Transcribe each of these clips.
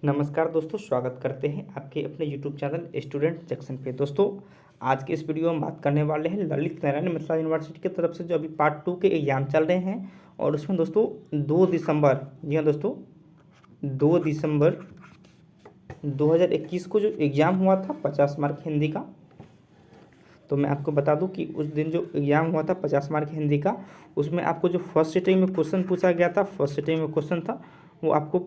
नमस्कार दोस्तों, स्वागत करते हैं आपके अपने YouTube चैनल स्टूडेंट जंक्शन पे। दोस्तों, आज के इस वीडियो में बात करने वाले हैं ललित नारायण मिथिला यूनिवर्सिटी की तरफ से जो अभी पार्ट 2 के एग्ज़ाम चल रहे हैं। और उसमें दोस्तों 2 दिसंबर, जी हाँ दोस्तों, 2 दिसंबर 2021 को जो एग्ज़ाम हुआ था 50 मार्क हिंदी का, तो मैं आपको बता दूं कि उस दिन जो एग्ज़ाम हुआ था 50 मार्क हिंदी का, उसमें आपको जो फर्स्ट सिटिंग में क्वेश्चन पूछा गया था, फर्स्ट सिटिंग में क्वेश्चन था वो आपको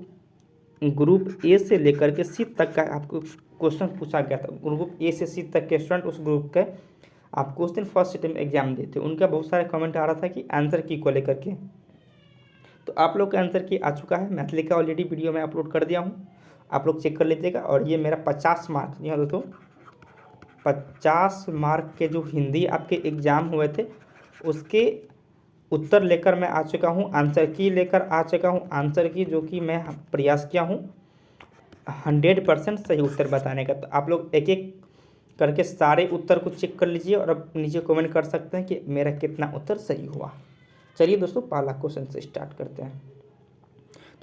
ग्रुप ए से लेकर के सी तक का आपको क्वेश्चन पूछा गया था। ग्रुप ए से सी तक के स्टूडेंट उस ग्रुप के आपको उस दिन फर्स्ट सिटिंग में एग्जाम देते। उनका बहुत सारे कमेंट आ रहा था कि आंसर की को लेकर के, तो आप लोग का आंसर की आ चुका है। मैथिली का ऑलरेडी वीडियो में अपलोड कर दिया हूँ, आप लोग चेक कर लीजिएगा। और ये मेरा 50 मार्क, जी हाँ दोस्तों, 50 मार्क के जो हिंदी आपके एग्ज़ाम हुए थे उसके उत्तर लेकर मैं आ चुका हूँ, आंसर की लेकर आ चुका हूँ। आंसर की जो कि मैं प्रयास किया हूँ 100% सही उत्तर बताने का। तो आप लोग एक एक करके सारे उत्तर को चेक कर लीजिए और अब नीचे कमेंट कर सकते हैं कि मेरा कितना उत्तर सही हुआ। चलिए दोस्तों, पहला क्वेश्चन से स्टार्ट करते हैं।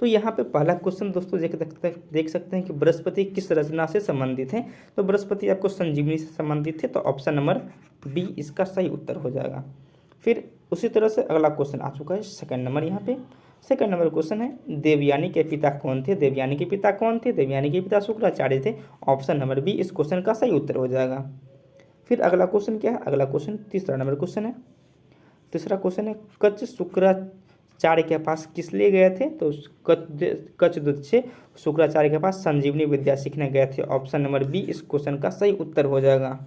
तो यहाँ पे पहला क्वेश्चन दोस्तों देख सकते हैं कि बृहस्पति किस रचना से संबंधित है। तो बृहस्पति आपको संजीवनी से संबंधित है, तो ऑप्शन नंबर बी इसका सही उत्तर हो जाएगा। फिर उसी तरह से अगला क्वेश्चन आ चुका है सेकंड नंबर। यहाँ पे सेकंड नंबर क्वेश्चन है, देवयानी के पिता कौन थे। देवयानी के पिता कौन थे? देवयानी के पिता शुक्राचार्य थे। ऑप्शन नंबर बी इस क्वेश्चन का सही उत्तर हो जाएगा। फिर अगला क्वेश्चन क्या है? अगला क्वेश्चन तीसरा नंबर क्वेश्चन है। तीसरा क्वेश्चन है, कच्छ शुक्राचार्य के पास किस लिए गए थे? तो कच्छ दूत से शुक्राचार्य के पास संजीवनी विद्या सीखने गए थे। ऑप्शन नंबर बी इस क्वेश्चन का सही उत्तर हो जाएगा।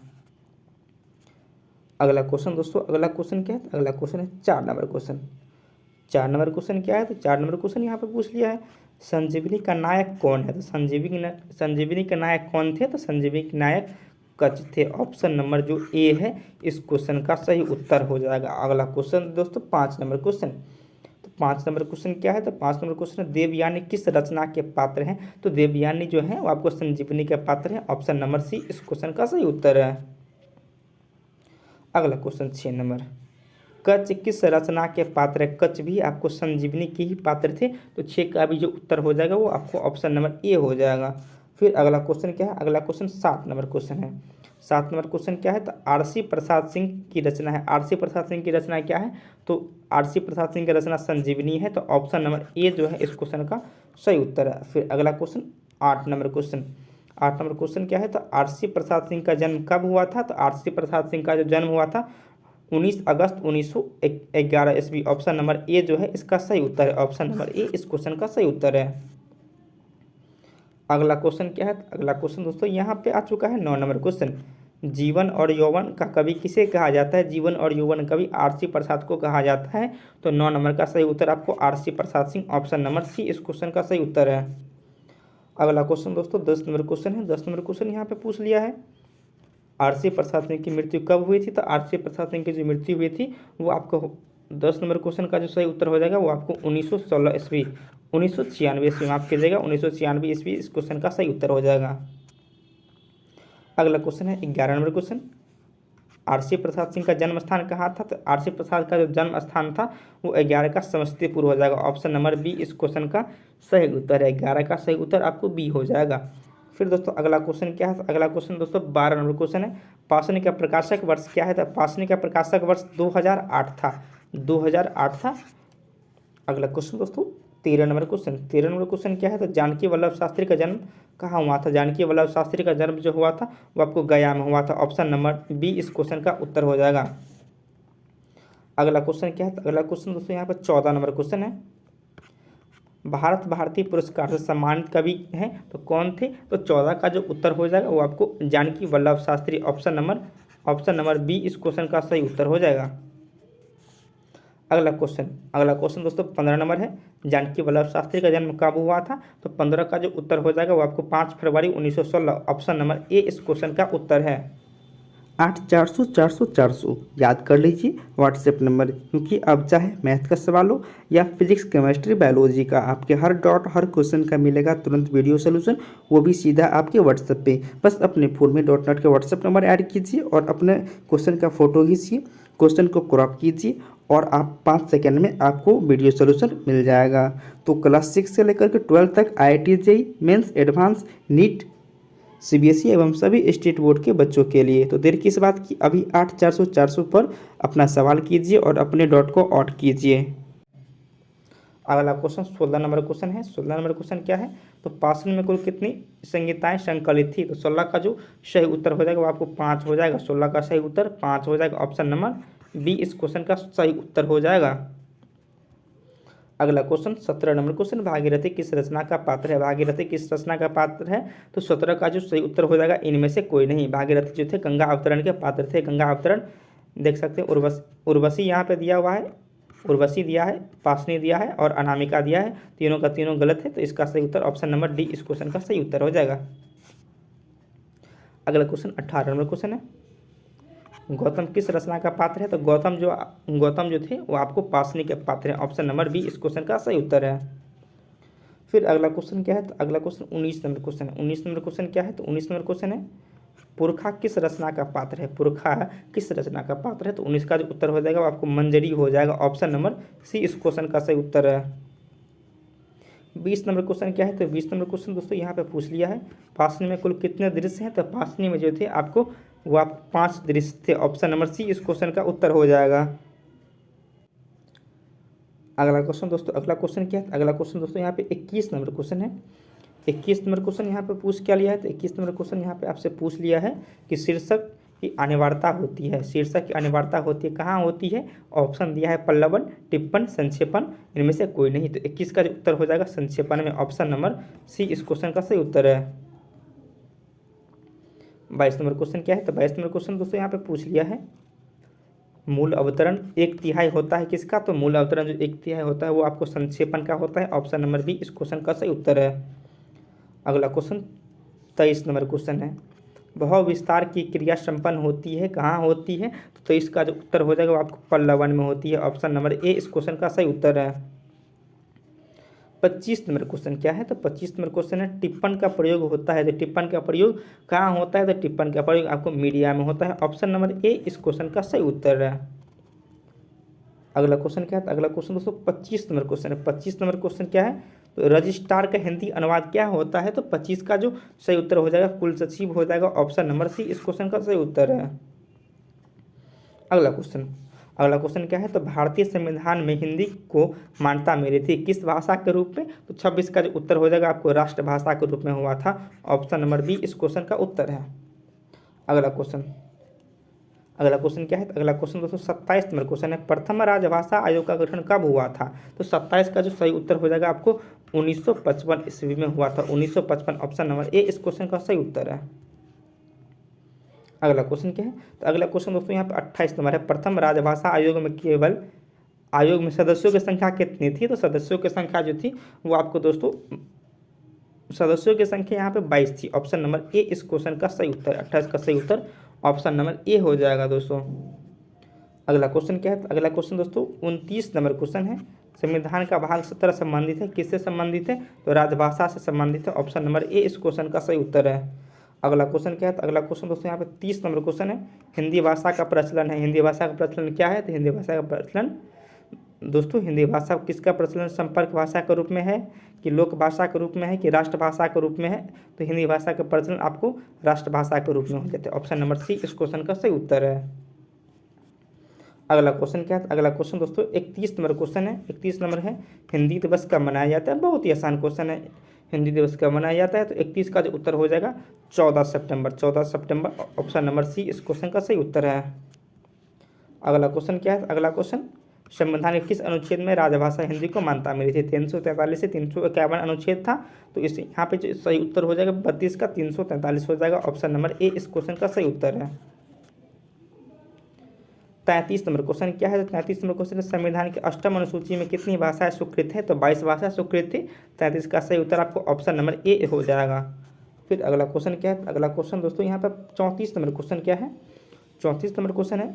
अगला क्वेश्चन दोस्तों, अगला क्वेश्चन क्या है? अगला क्वेश्चन है 4 नंबर क्वेश्चन। 4 नंबर क्वेश्चन क्या है? तो 4 नंबर क्वेश्चन यहाँ पे पूछ लिया है, संजीवनी का नायक कौन है? तो संजीवनी का नायक कौन थे? तो संजीवनी के नायक कच्छ थे। ऑप्शन नंबर जो ए है इस क्वेश्चन का सही उत्तर हो जाएगा। अगला क्वेश्चन दोस्तों 5 नंबर क्वेश्चन। तो 5 नंबर क्वेश्चन क्या है? तो 5 नंबर क्वेश्चन है, देवयानी किस रचना के पात्र हैं? तो देवयानी जो है वो आपको संजीवनी के पात्र हैं। ऑप्शन नंबर सी इस क्वेश्चन का सही उत्तर है। अगला क्वेश्चन 6 नंबर, कच्छ किस रचना के पात्र है? कच्छ भी आपको संजीवनी के ही पात्र थे। तो 6 का भी जो उत्तर हो जाएगा वो आपको ऑप्शन नंबर ए हो जाएगा। फिर अगला क्वेश्चन क्या है? अगला क्वेश्चन 7 नंबर क्वेश्चन है। 7 नंबर क्वेश्चन क्या है? तो आरसी प्रसाद सिंह की रचना है। आरसी प्रसाद सिंह की रचना क्या है? तो आरसी प्रसाद सिंह की रचना संजीवनी है। तो ऑप्शन नंबर ए जो है इस क्वेश्चन का सही उत्तर है। फिर अगला question 8 number question. 8 number question क्या है? तो आरसी प्रसाद सिंह का जन्म कब हुआ था? तो आरसी प्रसाद सिंह का जो जन्म हुआ था 19 अगस्त 1911 ईस्वी। ऑप्शन नंबर ए जो है इसका सही उत्तर है। ऑप्शन नंबर ए इस क्वेश्चन का सही उत्तर है। अगला क्वेश्चन क्या है? अगला क्वेश्चन दोस्तों यहाँ पे आ चुका है 9 नंबर क्वेश्चन, जीवन और यौवन का कवि किसे कहा जाता है? जीवन और यौवन कवि आरसी प्रसाद को कहा जाता है। तो 9 नंबर का सही उत्तर आपको RC Prasad Singh, option number C इस क्वेश्चन का सही उत्तर है। अगला क्वेश्चन दोस्तों 10 नंबर क्वेश्चन है। 10 नंबर क्वेश्चन यहाँ पे पूछ लिया है, आरसी प्रसाद सिंह की मृत्यु कब हुई थी? तो आरसी प्रसाद सिंह की जो मृत्यु हुई थी वो आपको 10 नंबर क्वेश्चन का जो सही उत्तर हो जाएगा वो आपको 1916 ईस्वी, 1996 ईस्वी, माफ कीजिएगा 1996 ईस्वी इस क्वेश्चन का सही उत्तर हो जाएगा। अगला क्वेश्चन है 11 number question, RC Prasad Singh का जन्म स्थान कहाँ था? तो आरसी प्रसाद का जो जन्म स्थान था वो 11 का समस्तीपुर हो जाएगा। ऑप्शन नंबर बी इस क्वेश्चन का सही उत्तर है। 11 का सही उत्तर आपको बी हो जाएगा। फिर दोस्तों अगला क्वेश्चन क्या है? अगला क्वेश्चन दोस्तों 12 नंबर क्वेश्चन है, पासनी का प्रकाशक वर्ष क्या है? तो पासनी का प्रकाशक वर्ष 2008 था, 2008 था। अगला क्वेश्चन दोस्तों 13 नंबर क्वेश्चन। 13 नंबर क्वेश्चन क्या है? तो जानकी वल्लभ शास्त्री का जन्म कहाँ हुआ था? जानकी वल्लभ शास्त्री का जन्म जो हुआ था वो आपको गया में हुआ था। ऑप्शन नंबर बी इस क्वेश्चन का उत्तर हो जाएगा। अगला क्वेश्चन क्या है? तो अगला क्वेश्चन दोस्तों यहाँ पर 14 नंबर क्वेश्चन है, भारत भारती पुरस्कार से सम्मानित कवि हैं तो कौन थे? तो 14 का जो उत्तर हो जाएगा वो आपको Janaki Vallabh Shastri, option number B इस क्वेश्चन का सही उत्तर हो जाएगा। अगला क्वेश्चन दोस्तों 15 नंबर है, जानकी वल्लभ शास्त्री का जन्म कब हुआ था? तो 15 का जो उत्तर हो जाएगा वो आपको 5 फरवरी 1916, ऑप्शन नंबर ए इस क्वेश्चन का उत्तर है। 8400 400 400 याद कर लीजिए व्हाट्सएप नंबर, क्योंकि अब चाहे मैथ का सवाल हो या फिजिक्स केमिस्ट्री बायोलॉजी का, आपके हर डॉट हर क्वेश्चन का मिलेगा तुरंत वीडियो सोल्यूशन, वो भी सीधा आपके व्हाट्सएप पे। बस अपने फ़ोन में .NET का व्हाट्सएप नंबर ऐड कीजिए और अपने क्वेश्चन का फ़ोटो खींचिए, क्वेश्चन को क्रॉप कीजिए और आप 5 सेकंड में आपको वीडियो सोल्यूशन मिल जाएगा। तो क्लास 6 से लेकर के 12 तक IIT JEE mains advance NEET CBSE एवं सभी स्टेट बोर्ड के बच्चों के लिए। तो देर किस बात की, अभी 8400 पर अपना सवाल कीजिए और अपने डॉट को ऑट कीजिए। अगला क्वेश्चन 16 नंबर क्वेश्चन है। 16 नंबर क्वेश्चन क्या है, तो पाषाण में कुल कितनी संहिताएं संकलित थी। तो 16 का जो सही उत्तर हो जाएगा वो आपको 5 हो जाएगा। 16 का सही उत्तर 5 हो जाएगा। ऑप्शन नंबर बी इस क्वेश्चन का सही उत्तर हो जाएगा। अगला क्वेश्चन 17 नंबर क्वेश्चन, भागीरथी किस रचना का पात्र है। भागीरथी किस रचना का पात्र है, तो 17 का जो सही उत्तर हो जाएगा इनमें से कोई नहीं। भागीरथी जो थे गंगा अवतरण के पात्र थे। गंगा अवतरण देख सकते हैं, उर्वशी यहाँ पे दिया हुआ है, उर्वशी दिया है, पासनी दिया है और अनामिका दिया है। तीनों का तीनों गलत है, तो इसका सही उत्तर ऑप्शन नंबर डी इस क्वेश्चन का सही उत्तर हो जाएगा। अगला क्वेश्चन 18 नंबर क्वेश्चन है, गौतम किस रचना का पात्र है। तो गौतम जो थे वो आपको पासनी के पात्र हैं। ऑप्शन नंबर बी इस क्वेश्चन का सही उत्तर है। फिर अगला क्वेश्चन क्या है, तो अगला क्वेश्चन 19 नंबर क्वेश्चन है। 19 नंबर क्वेश्चन क्या है, तो 19 नंबर क्वेश्चन है, पुरखा किस रचना का पात्र है। पुरखा किस रचना का पात्र है, तो 19 का जो उत्तर हो जाएगा वो आपको मंजरी हो जाएगा। ऑप्शन नंबर सी इस क्वेश्चन का सही उत्तर है। 20 नंबर क्वेश्चन क्या है, तो 20 नंबर क्वेश्चन दोस्तों यहाँ पे पूछ लिया है, पासनी में कुल कितने दृश्य हैं। तो पासनी में जो थे आपको वो आप 5 दृश्य थे। ऑप्शन नंबर सी इस क्वेश्चन का उत्तर हो जाएगा। अगला क्वेश्चन दोस्तों, अगला क्वेश्चन क्या है, अगला क्वेश्चन दोस्तों यहाँ पे 21 नंबर क्वेश्चन है। 21 नंबर क्वेश्चन यहाँ पे पूछ क्या लिया है, तो 21 नंबर क्वेश्चन यहाँ पे आपसे पूछ लिया है कि शीर्षक की अनिवार्यता होती है। शीर्षक की अनिवार्यता होती है, कहाँ होती है। ऑप्शन दिया है पल्लवन, टिप्पण, संक्षेपण, इनमें से कोई नहीं। तो 21 का जो उत्तर हो जाएगा संक्षेपण में। ऑप्शन नंबर सी इस क्वेश्चन का सही उत्तर है। 22 नंबर क्वेश्चन क्या है, तो 22 नंबर क्वेश्चन दोस्तों यहाँ पे पूछ लिया है, मूल अवतरण 1/3 होता है किसका। तो मूल अवतरण जो 1/3 होता है वो आपको संक्षेपण का होता है। ऑप्शन नंबर बी इस क्वेश्चन का सही उत्तर है। अगला क्वेश्चन 23 नंबर क्वेश्चन है, बहु विस्तार की क्रिया संपन्न होती है, कहाँ होती है। तो 23 का जो उत्तर हो जाएगा वो आपको पल्लवन में होती है। ऑप्शन नंबर ए इस क्वेश्चन का सही उत्तर है। 25 नंबर क्वेश्चन क्या है, तो 25 नंबर क्वेश्चन है, टिप्पण का प्रयोग होता है। तो टिप्पण का प्रयोग कहाँ होता है, तो टिप्पण का प्रयोग आपको मीडिया में होता है। ऑप्शन नंबर ए इस क्वेश्चन का सही उत्तर है। अगला क्वेश्चन क्या है, तो अगला क्वेश्चन दोस्तों 25 नंबर क्वेश्चन है। 25 नंबर क्वेश्चन क्या है, तो रजिस्ट्रार का हिंदी अनुवाद क्या होता है। तो 25 का जो सही उत्तर हो जाएगा कुल सचिव हो जाएगा। ऑप्शन नंबर सी इस क्वेश्चन का सही उत्तर है। अगला क्वेश्चन क्या है, तो भारतीय संविधान में हिंदी को मान्यता मिली थी किस भाषा के रूप में। तो 26 का जो उत्तर हो जाएगा आपको राष्ट्रभाषा के रूप में हुआ था। ऑप्शन नंबर बी इस क्वेश्चन का उत्तर है। अगला क्वेश्चन क्या है, तो अगला क्वेश्चन दोस्तों 27 नंबर क्वेश्चन है, प्रथम राजभाषा आयोग का गठन कब हुआ था। तो 27 का जो सही उत्तर हो जाएगा आपको 1955 ईस्वी में हुआ था। 1955 ऑप्शन नंबर ए इस क्वेश्चन का सही उत्तर है। अगला क्वेश्चन क्या है, तो अगला क्वेश्चन दोस्तों यहाँ पे 28 नंबर है, प्रथम राजभाषा आयोग में सदस्यों की संख्या कितनी थी। तो सदस्यों की संख्या जो थी वो आपको दोस्तों सदस्यों की संख्या यहाँ पे 22 थी। ऑप्शन नंबर ए इस क्वेश्चन का सही उत्तर। 28 का सही उत्तर ऑप्शन नंबर ए हो जाएगा दोस्तों। अगला क्वेश्चन क्या है, तो अगला क्वेश्चन दोस्तों 29 नंबर क्वेश्चन है, संविधान का भाग 17 संबंधित है, किससे संबंधित है। तो राजभाषा से संबंधित है। ऑप्शन नंबर ए इस क्वेश्चन का सही उत्तर है। अगला क्वेश्चन क्या है, तो अगला क्वेश्चन दोस्तों यहाँ पे 30 नंबर क्वेश्चन है, हिंदी भाषा का प्रचलन है। हिंदी भाषा का प्रचलन क्या है, तो हिंदी भाषा का प्रचलन दोस्तों हिंदी भाषा किसका प्रचलन संपर्क भाषा के रूप में है, कि लोक भाषा के रूप में है, कि राष्ट्रभाषा के रूप में है। तो हिंदी भाषा का प्रचलन आपको राष्ट्रभाषा के रूप में हो जाता है। ऑप्शन नंबर सी इस क्वेश्चन का सही उत्तर है। अगला क्वेश्चन क्या है, अगला क्वेश्चन दोस्तों 31 नंबर क्वेश्चन है। 31 नंबर है, हिंदी दिवस कब मनाया जाता है। बहुत ही आसान क्वेश्चन है, हिंदी दिवस कब मनाया जाता है। तो 31 का जो उत्तर हो जाएगा 14 सितंबर। 14 सितंबर ऑप्शन नंबर सी इस क्वेश्चन का सही उत्तर है। अगला क्वेश्चन क्या है, अगला क्वेश्चन संविधान के किस अनुच्छेद में राजभाषा हिंदी को मान्यता मिली थी। 343 से 351 अनुच्छेद था। तो इस यहाँ पे जो सही उत्तर हो जाएगा 32 का 343 हो जाएगा। ऑप्शन नंबर ए इस क्वेश्चन का सही उत्तर है। 33 नंबर क्वेश्चन क्या है, 33 नंबर क्वेश्चन संविधान की अष्टम अनुसूची में कितनी भाषाएं स्वीकृत है। तो 22 भाषा स्वीकृत थी। 33 का सही उत्तर आपको ऑप्शन नंबर ए हो जाएगा। फिर अगला क्वेश्चन क्या है, अगला क्वेश्चन दोस्तों यहाँ पर 34 नंबर क्वेश्चन क्या है, 34 नंबर क्वेश्चन है,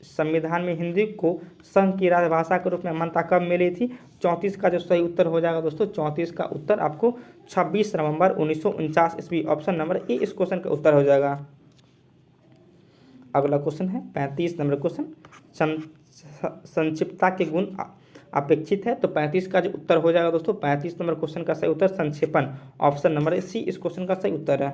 संविधान में हिंदी को संघ की राजभाषा के रूप में मान्यता कब मिली थी। 34 का जो सही उत्तर हो जाएगा दोस्तों 34 का उत्तर आपको 26 नवंबर 1949 ईस्वी। ऑप्शन नंबर ए इस क्वेश्चन का उत्तर हो जाएगा। अगला क्वेश्चन है 35 नंबर क्वेश्चन, संक्षिप्तता के गुण अपेक्षित है। तो 35 का जो उत्तर हो जाएगा दोस्तों, 35 नंबर क्वेश्चन का सही उत्तर संक्षेपण, ऑप्शन नंबर सी इस क्वेश्चन का सही उत्तर है।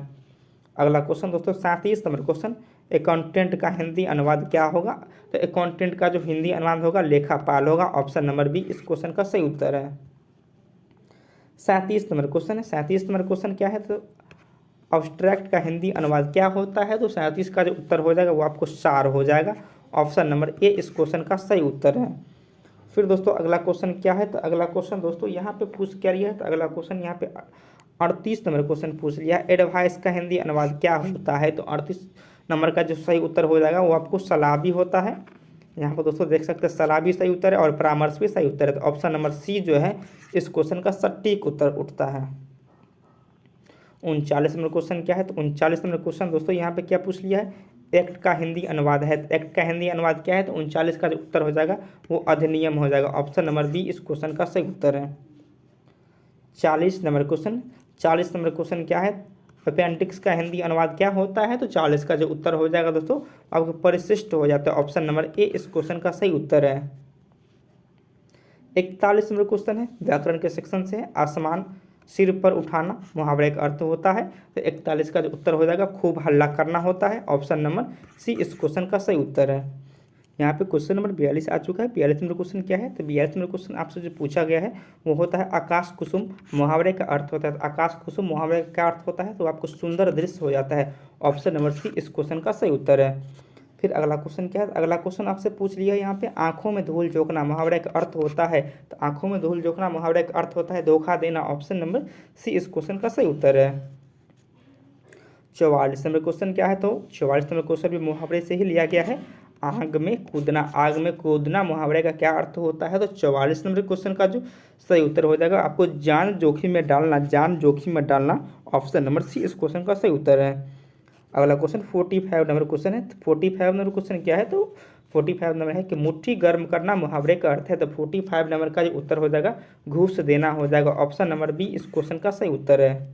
अगला क्वेश्चन दोस्तों 37 नंबर क्वेश्चन, अकाउंटेंट का हिंदी अनुवाद क्या होगा? तो अकाउंटेंट का जो हिंदी अनुवाद होगा लेखापाल होगा, ऑप्शन नंबर बी इस क्वेश्चन का सही उत्तर है। 37 नंबर क्वेश्चन है, 37 नंबर क्वेश्चन क्या है? तो अब्स्ट्रैक्ट का हिंदी अनुवाद क्या होता है? तो 37 का जो उत्तर हो जाएगा वो आपको सार हो जाएगा, ऑप्शन नंबर ए इस क्वेश्चन का सही उत्तर है। फिर दोस्तों अगला क्वेश्चन क्या है? तो अगला क्वेश्चन दोस्तों यहाँ पे पूछ क्या लिया है? तो अगला क्वेश्चन यहाँ पे 38 नंबर क्वेश्चन पूछ लिया है, एडवाइस का हिंदी अनुवाद क्या होता है? तो 38 नंबर का जो सही उत्तर हो जाएगा वो आपको सलाह भी होता है। यहाँ पर दोस्तों देख सकते हैं सलाह भी सही उत्तर है और परामर्श भी सही उत्तर है। तो ऑप्शन नंबर सी जो है इस क्वेश्चन का सटीक उत्तर उठता है। 39 नंबर क्वेश्चन क्या है? तो 39 नंबर क्वेश्चन दोस्तों यहाँ पे क्या पूछ लिया है? एक्ट का हिंदी अनुवाद है। तो एक्ट का हिंदी अनुवाद क्या है? तो 39 का जो उत्तर हो जाएगा वो अधिनियम हो जाएगा, ऑप्शन नंबर बी इस क्वेश्चन का सही उत्तर है। 40 नंबर क्वेश्चन, 40 नंबर क्वेश्चन क्या है? अपेंडिक्स का हिंदी अनुवाद क्या होता है? तो 40 का जो उत्तर हो जाएगा दोस्तों आपको परिशिष्ट हो जाता है, ऑप्शन नंबर ए इस क्वेश्चन का सही उत्तर है। 41 नंबर क्वेश्चन है, व्याकरण के सेक्शन से है, आसमान सिर पर उठाना मुहावरे का अर्थ होता है। तो 41 का जो उत्तर हो जाएगा खूब हल्ला करना होता है, ऑप्शन नंबर सी इस क्वेश्चन का सही उत्तर है। यहाँ पे क्वेश्चन नंबर 42 आ चुका है। 42 नंबर क्वेश्चन क्या है? तो 42 नंबर क्वेश्चन आपसे जो पूछा गया है वो होता है आकाश कुसुम मुहावरे का अर्थ होता है। तो आकाश कुसुम मुहावरे का अर्थ होता है तो आपको सुंदर दृश्य हो जाता है, ऑप्शन नंबर सी इस क्वेश्चन का सही उत्तर है। फिर अगला क्वेश्चन क्या है? अगला क्वेश्चन आपसे पूछ लिया है यहाँ पे, आंखों में धूल झोंकना मुहावरे का अर्थ होता है। तो आंखों में धूल झोंकना मुहावरे का अर्थ होता है धोखा देना, ऑप्शन नंबर सी इस क्वेश्चन का सही उत्तर है। 44 नंबर क्वेश्चन क्या है? तो 44 नंबर क्वेश्चन भी मुहावरे से ही लिया गया है, आग में कूदना। आग में कूदना मुहावरे का क्या अर्थ होता है? तो 44 नंबर क्वेश्चन का जो सही उत्तर हो जाएगा आपको जान जोखिम में डालना, जान जोखिम में डालना, ऑप्शन नंबर सी इस क्वेश्चन का सही उत्तर है। अगला क्वेश्चन 45 नंबर क्वेश्चन है। 45 नंबर क्वेश्चन क्या है? तो 45 नंबर है कि मुट्ठी गर्म करना मुहावरे का अर्थ है। तो 45 नंबर का जो उत्तर हो जाएगा घूस देना हो जाएगा, ऑप्शन नंबर बी इस क्वेश्चन का सही उत्तर है।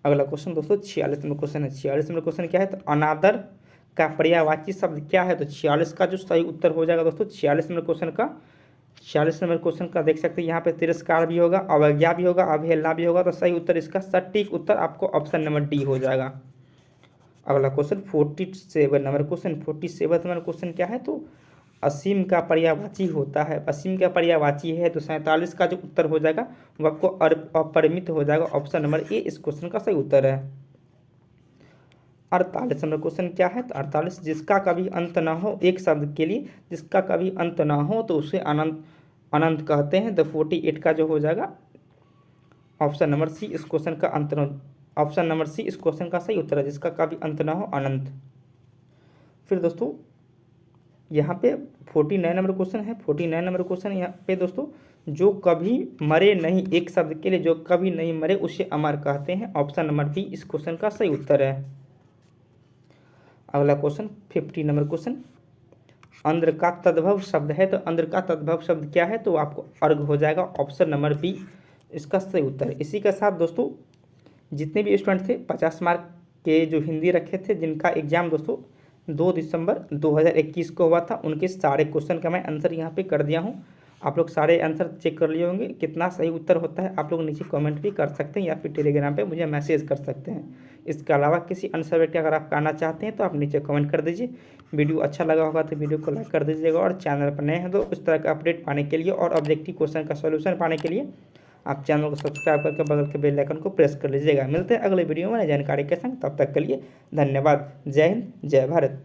अगला क्वेश्चन दोस्तों 46 नंबर क्वेश्चन है। 46 नंबर क्वेश्चन क्या है? तो अनादर का पर्यायवाची शब्द क्या है? तो 46 का जो सही उत्तर हो जाएगा दोस्तों 46 नंबर क्वेश्चन का, 46 नंबर क्वेश्चन का देख सकते हैं यहाँ पे तिरस्कार भी होगा, अवज्ञा भी होगा, अवहेलना भी होगा। तो सही उत्तर इसका सटीक उत्तर आपको ऑप्शन नंबर डी हो जाएगा। अगला question 47 number question, 47 number question क्या है? तो असीम का पर्यायवाची होता है। असीम का पर्यायवाची है तो 47 का जो उत्तर हो जाएगा वो आपको अपरिमित हो जाएगा, ऑप्शन नंबर ए इस क्वेश्चन का सही उत्तर है। 48 नंबर क्वेश्चन क्या है? तो 48, जिसका कभी अंत ना हो, एक शब्द के लिए जिसका कभी अंत ना हो तो उसे अनंत अनंत कहते हैं। तो 48 का जो हो जाएगा ऑप्शन नंबर सी इस क्वेश्चन का अंत, ऑप्शन नंबर सी इस क्वेश्चन का सही उत्तर है, जिसका कभी अंत ना हो अनंत। फिर दोस्तों यहाँ पे 49 नंबर क्वेश्चन है। 49 नंबर क्वेश्चन यहाँ पे दोस्तों, जो कभी मरे नहीं, एक शब्द के लिए जो कभी नहीं मरे उसे अमर कहते हैं, ऑप्शन नंबर बी इस क्वेश्चन का सही उत्तर है। अगला क्वेश्चन 50 नंबर क्वेश्चन, अंध्र का तद्भव शब्द है। तो अंध्र का तद्भव शब्द क्या है? तो आपको अर्घ हो जाएगा, ऑप्शन नंबर बी इसका सही उत्तर है। इसी के साथ दोस्तों जितने भी स्टूडेंट थे 50 मार्क के जो हिंदी रखे थे, जिनका एग्जाम दोस्तों 2 दिसंबर 2021 को हुआ था, उनके सारे क्वेश्चन का मैं आंसर यहाँ पे कर दिया हूँ। आप लोग सारे आंसर चेक कर लिए होंगे, कितना सही उत्तर होता है आप लोग नीचे कमेंट भी कर सकते हैं या फिर टेलीग्राम पे मुझे मैसेज कर सकते हैं। इसके अलावा किसी अन्य सब्जेक्ट अगर आप करना चाहते हैं तो आप नीचे कमेंट कर दीजिए। वीडियो अच्छा लगा होगा तो वीडियो को लाइक कर दीजिएगा और चैनल पर नए हैं तो इस तरह का अपडेट पाने के लिए और ऑब्जेक्टिव क्वेश्चन का सोल्यूशन पाने के लिए आप चैनल को सब्सक्राइब करके बगल के बेल आइकन को प्रेस कर लीजिएगा। मिलते हैं अगले वीडियो में नई जानकारी के संग, तब तक के लिए धन्यवाद। जय हिंद, जय भारत।